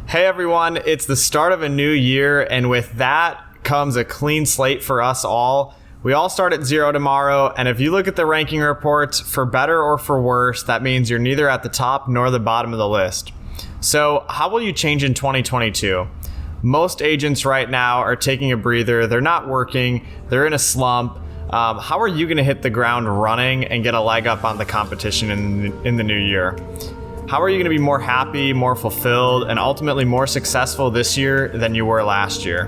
Hey everyone, it's the start of a new year, and with that comes a clean slate for us all. We all start at zero tomorrow, and if you look at the ranking reports, for better or for worse, that means you're neither at the top nor the bottom of the list. So how will you change in 2022? Most agents right now are taking a breather. They're not working. They're in a slump. How are you going to hit the ground running and get a leg up on the competition in the new year? How are you going to be more happy, more fulfilled, and ultimately more successful this year than you were last year?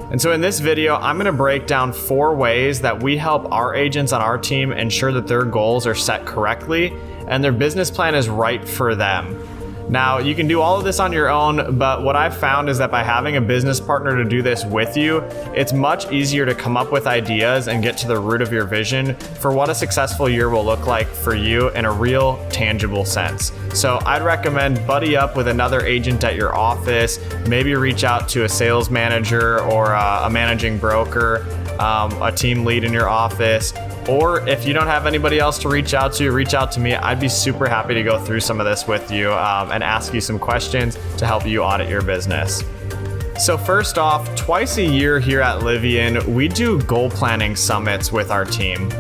And so in this video, I'm going to break down 4 ways that we help our agents on our team ensure that their goals are set correctly and their business plan is right for them. Now, you can do all of this on your own, but what I've found is that by having a business partner to do this with you, it's much easier to come up with ideas and get to the root of your vision for what a successful year will look like for you in a real, tangible sense. So I'd recommend buddy up with another agent at your office, maybe reach out to a sales manager or a managing broker, a team lead in your office, or if you don't have anybody else to reach out to me. I'd be super happy to go through some of this with you and ask you some questions to help you audit your business. So first off, twice a year here at Livian, we do goal planning summits with our team.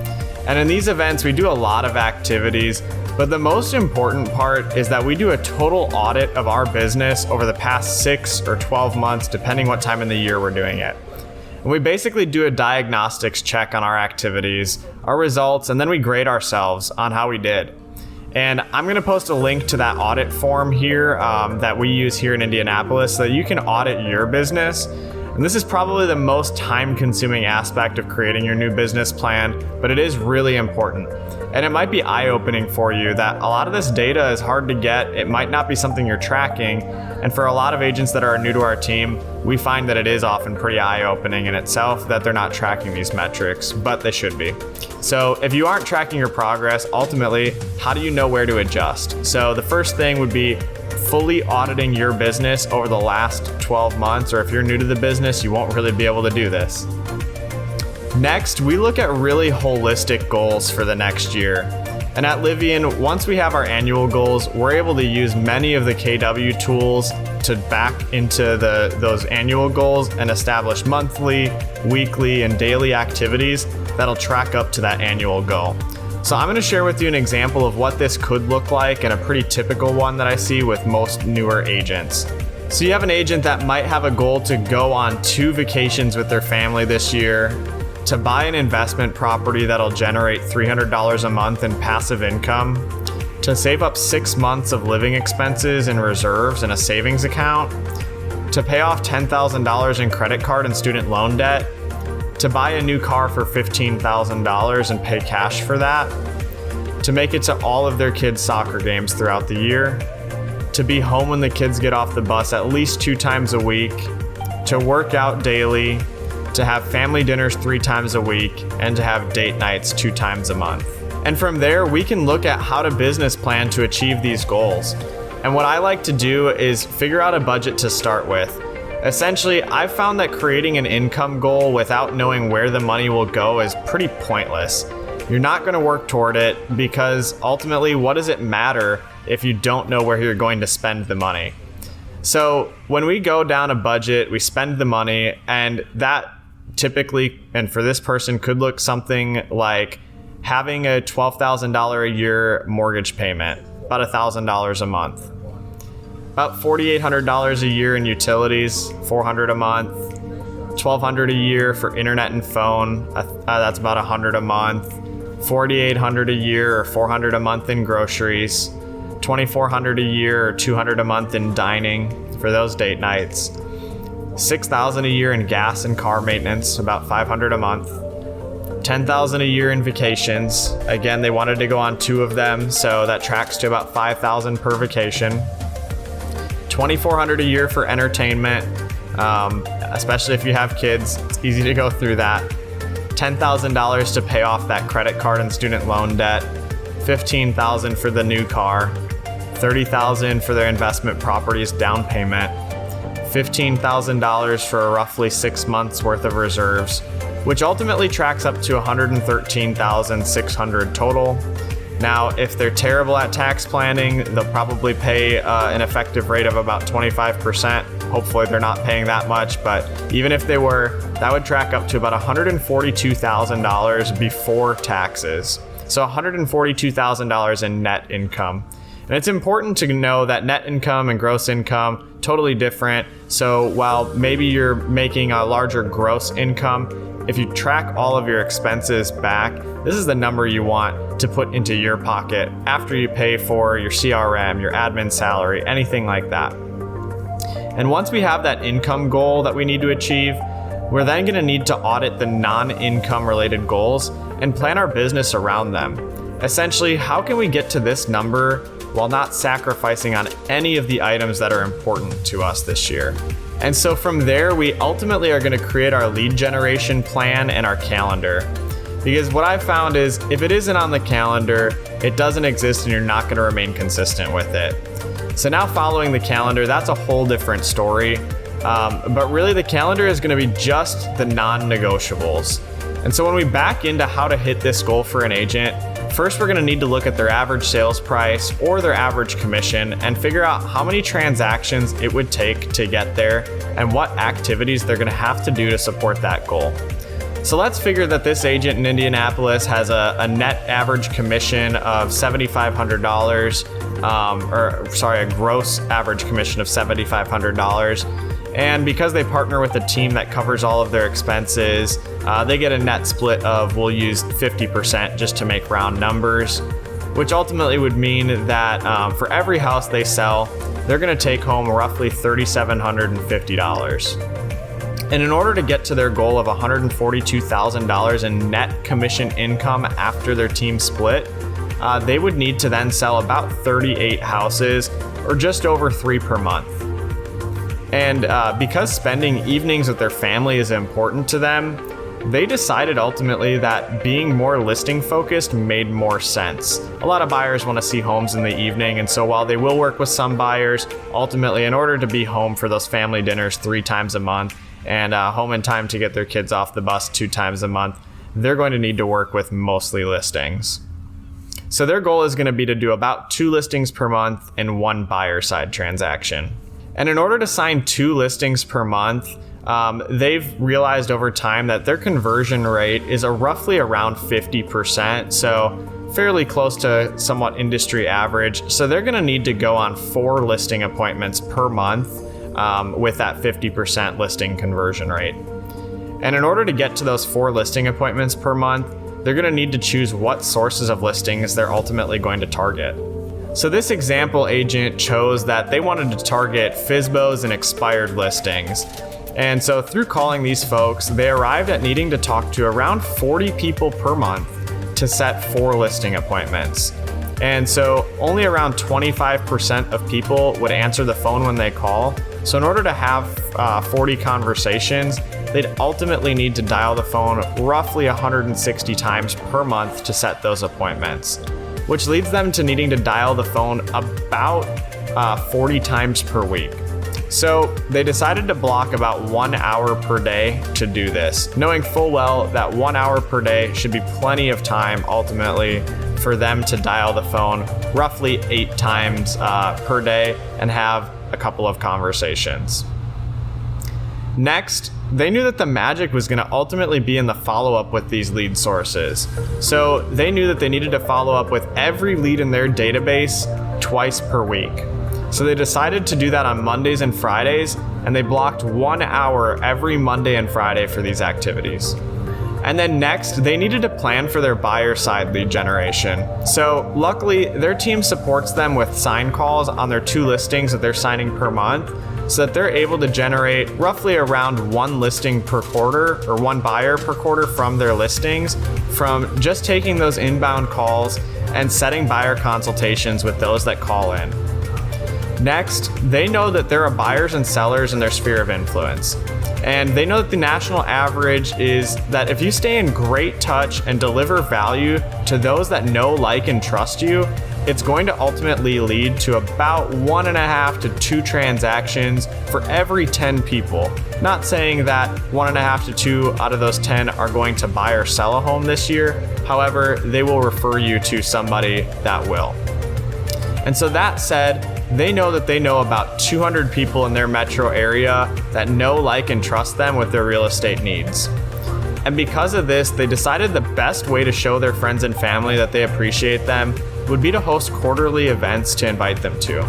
And in these events, we do a lot of activities, but the most important part is that we do a total audit of our business over the past 6 or 12 months, depending what time in the year we're doing it. And we basically do a diagnostics check on our activities, our results, and then we grade ourselves on how we did. And I'm going to post a link to that audit form here that we use here in Indianapolis so that you can audit your business. And this is probably the most time-consuming aspect of creating your new business plan, but it is really important. And it might be eye-opening for you that a lot of this data is hard to get. It might not be something you're tracking. And for a lot of agents that are new to our team, we find that it is often pretty eye-opening in itself that they're not tracking these metrics, but they should be. So if you aren't tracking your progress, ultimately, how do you know where to adjust? So the first thing would be fully auditing your business over the last 12 months, or if you're new to the business, you won't really be able to do this. Next, we look at really holistic goals for the next year. And at Livian, once we have our annual goals, we're able to use many of the KW tools to back into those annual goals and establish monthly, weekly, and daily activities that'll track up to that annual goal. So I'm going to share with you an example of what this could look like and a pretty typical one that I see with most newer agents. So you have an agent that might have a goal to go on 2 vacations with their family this year, to buy an investment property that'll generate $300 a month in passive income, to save up 6 months of living expenses and reserves in a savings account, to pay off $10,000 in credit card and student loan debt, to buy a new car for $15,000 and pay cash for that, to make it to all of their kids' soccer games throughout the year, to be home when the kids get off the bus at least 2 times a week, to work out daily, to have family dinners 3 times a week, and to have date nights 2 times a month. And from there, we can look at how to business plan to achieve these goals. And what I like to do is figure out a budget to start with. Essentially, I've found that creating an income goal without knowing where the money will go is pretty pointless. You're not going to work toward it because ultimately, what does it matter if you don't know where you're going to spend the money? So when we go down a budget, we spend the money, and that typically, and for this person, could look something like having a $12,000 a year mortgage payment, about $1,000 a month. About $4,800 a year in utilities, $400 a month, $1,200 a year for internet and phone, that's about $100 a month, $4,800 a year or $400 a month in groceries, $2,400 a year or $200 a month in dining for those date nights, $6,000 a year in gas and car maintenance, about $500 a month, $10,000 a year in vacations. Again, they wanted to go on 2 of them, so that tracks to about $5,000 per vacation. $2,400 a year for entertainment, especially if you have kids, it's easy to go through that. $10,000 to pay off that credit card and student loan debt, $15,000 for the new car, $30,000 for their investment properties down payment, $15,000 for roughly 6 months worth of reserves, which ultimately tracks up to $113,600 total. Now, if they're terrible at tax planning, they'll probably pay an effective rate of about 25%. Hopefully they're not paying that much, but even if they were, that would track up to about $142,000 before taxes. So $142,000 in net income. And it's important to know that net income and gross income, totally different. So while maybe you're making a larger gross income, if you track all of your expenses back, this is the number you want to put into your pocket after you pay for your CRM, your admin salary, anything like that. And once we have that income goal that we need to achieve, we're then going to need to audit the non-income related goals and plan our business around them. Essentially, how can we get to this number while not sacrificing on any of the items that are important to us this year? And so from there, we ultimately are going to create our lead generation plan and our calendar. Because what I've found is if it isn't on the calendar, it doesn't exist and you're not going to remain consistent with it. So now following the calendar, that's a whole different story. But really the calendar is going to be just the non-negotiables. And so when we back into how to hit this goal for an agent, first we're going to need to look at their average sales price or their average commission and figure out how many transactions it would take to get there and what activities they're going to have to do to support that goal. So let's figure that this agent in Indianapolis has a net average commission of $7,500, a gross average commission of $7,500. And because they partner with a team that covers all of their expenses, they get a net split of, we'll use 50% just to make round numbers, which ultimately would mean that for every house they sell, they're going to take home roughly $3,750. And in order to get to their goal of $142,000 in net commission income after their team split, they would need to then sell about 38 houses, or just over 3 per month. And because spending evenings with their family is important to them, they decided ultimately that being more listing focused made more sense. A lot of buyers want to see homes in the evening, and so while they will work with some buyers, ultimately in order to be home for those family dinners 3 times a month and home in time to get their kids off the bus 2 times a month, they're going to need to work with mostly listings. So their goal is going to be to do about 2 listings per month and 1 buyer side transaction. And in order to sign 2 listings per month, they've realized over time that their conversion rate is roughly around 50%, so fairly close to somewhat industry average. So they're going to need to go on 4 listing appointments per month with that 50% listing conversion rate. And in order to get to those 4 listing appointments per month, they're going to need to choose what sources of listings they're ultimately going to target. So this example agent chose that they wanted to target FSBOs and expired listings. And so through calling these folks, they arrived at needing to talk to around 40 people per month to set 4 listing appointments. And so only around 25% of people would answer the phone when they call. So in order to have 40 conversations, they'd ultimately need to dial the phone roughly 160 times per month to set those appointments, which leads them to needing to dial the phone about 40 times per week. So they decided to block about 1 hour per day to do this, knowing full well that 1 hour per day should be plenty of time ultimately for them to dial the phone roughly 8 times per day and have a couple of conversations. Next, they knew that the magic was going to ultimately be in the follow-up with these lead sources. So they knew that they needed to follow up with every lead in their database twice per week. So they decided to do that on Mondays and Fridays, and they blocked 1 hour every Monday and Friday for these activities. And then next, they needed to plan for their buyer side lead generation. So luckily, their team supports them with sign calls on their 2 listings that they're signing per month, so that they're able to generate roughly around 1 listing per quarter or 1 buyer per quarter from their listings from just taking those inbound calls and setting buyer consultations with those that call in. Next, they know that there are buyers and sellers in their sphere of influence. And they know that the national average is that if you stay in great touch and deliver value to those that know, like, and trust you, it's going to ultimately lead to about 1.5 to 2 transactions for every 10 people. Not saying that 1.5 to 2 out of those 10 are going to buy or sell a home this year. However, they will refer you to somebody that will. And so that said, they know about 200 people in their metro area that know, like, and trust them with their real estate needs. And because of this, they decided the best way to show their friends and family that they appreciate them would be to host quarterly events to invite them to.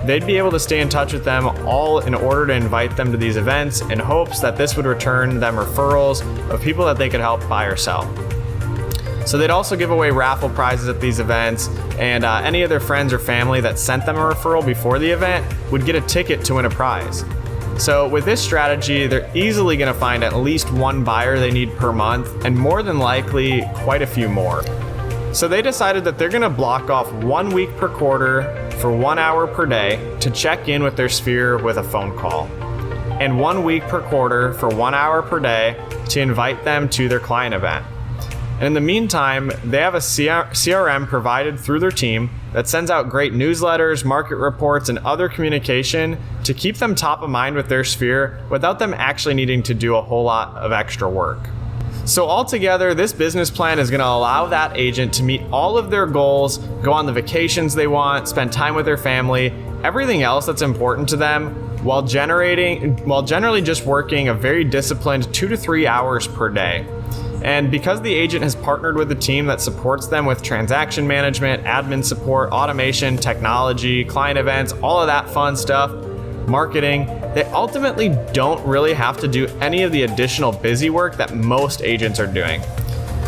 They'd be able to stay in touch with them all in order to invite them to these events in hopes that this would return them referrals of people that they could help buy or sell. So they'd also give away raffle prizes at these events, and any of their friends or family that sent them a referral before the event would get a ticket to win a prize. So with this strategy, they're easily going to find at least one buyer they need per month, and more than likely, quite a few more. So they decided that they're going to block off 1 week per quarter for 1 hour per day to check in with their sphere with a phone call, and 1 week per quarter for 1 hour per day to invite them to their client event. And in the meantime, they have a CRM provided through their team that sends out great newsletters, market reports, and other communication to keep them top of mind with their sphere without them actually needing to do a whole lot of extra work. So altogether, this business plan is going to allow that agent to meet all of their goals, go on the vacations they want, spend time with their family, everything else that's important to them, while generally just working a very disciplined 2 to 3 hours per day. And because the agent has partnered with a team that supports them with transaction management, admin support, automation, technology, client events, all of that fun stuff, marketing, they ultimately don't really have to do any of the additional busy work that most agents are doing.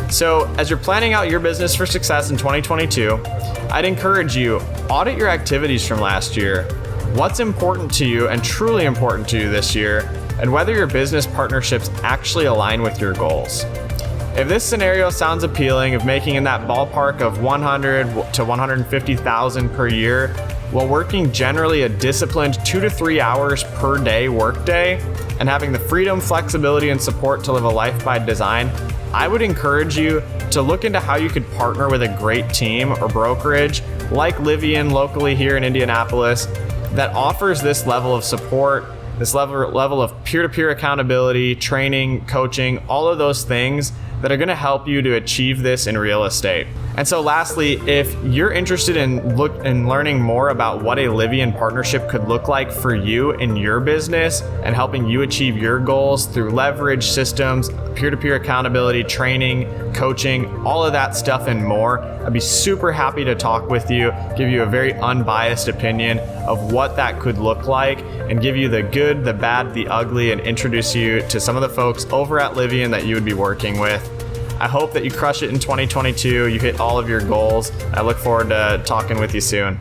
So as you're planning out your business for success in 2022, I'd encourage you, audit your activities from last year. What's important to you and truly important to you this year, and whether your business partnerships actually align with your goals. If this scenario sounds appealing, of making in that ballpark of 100 to 150,000 per year, while working generally a disciplined 2 to 3 hours per day workday, and having the freedom, flexibility, and support to live a life by design, I would encourage you to look into how you could partner with a great team or brokerage like Livian locally here in Indianapolis that offers this level of support, this level of peer-to-peer accountability, training, coaching, all of those things that are going to help you to achieve this in real estate. And so lastly, if you're interested in learning more about what a Livian partnership could look like for you in your business and helping you achieve your goals through leverage, systems, peer-to-peer accountability, training, coaching, all of that stuff and more, I'd be super happy to talk with you, give you a very unbiased opinion of what that could look like, and give you the good, the bad, the ugly, and introduce you to some of the folks over at Livian that you would be working with. I hope that you crush it in 2022, you hit all of your goals. I look forward to talking with you soon.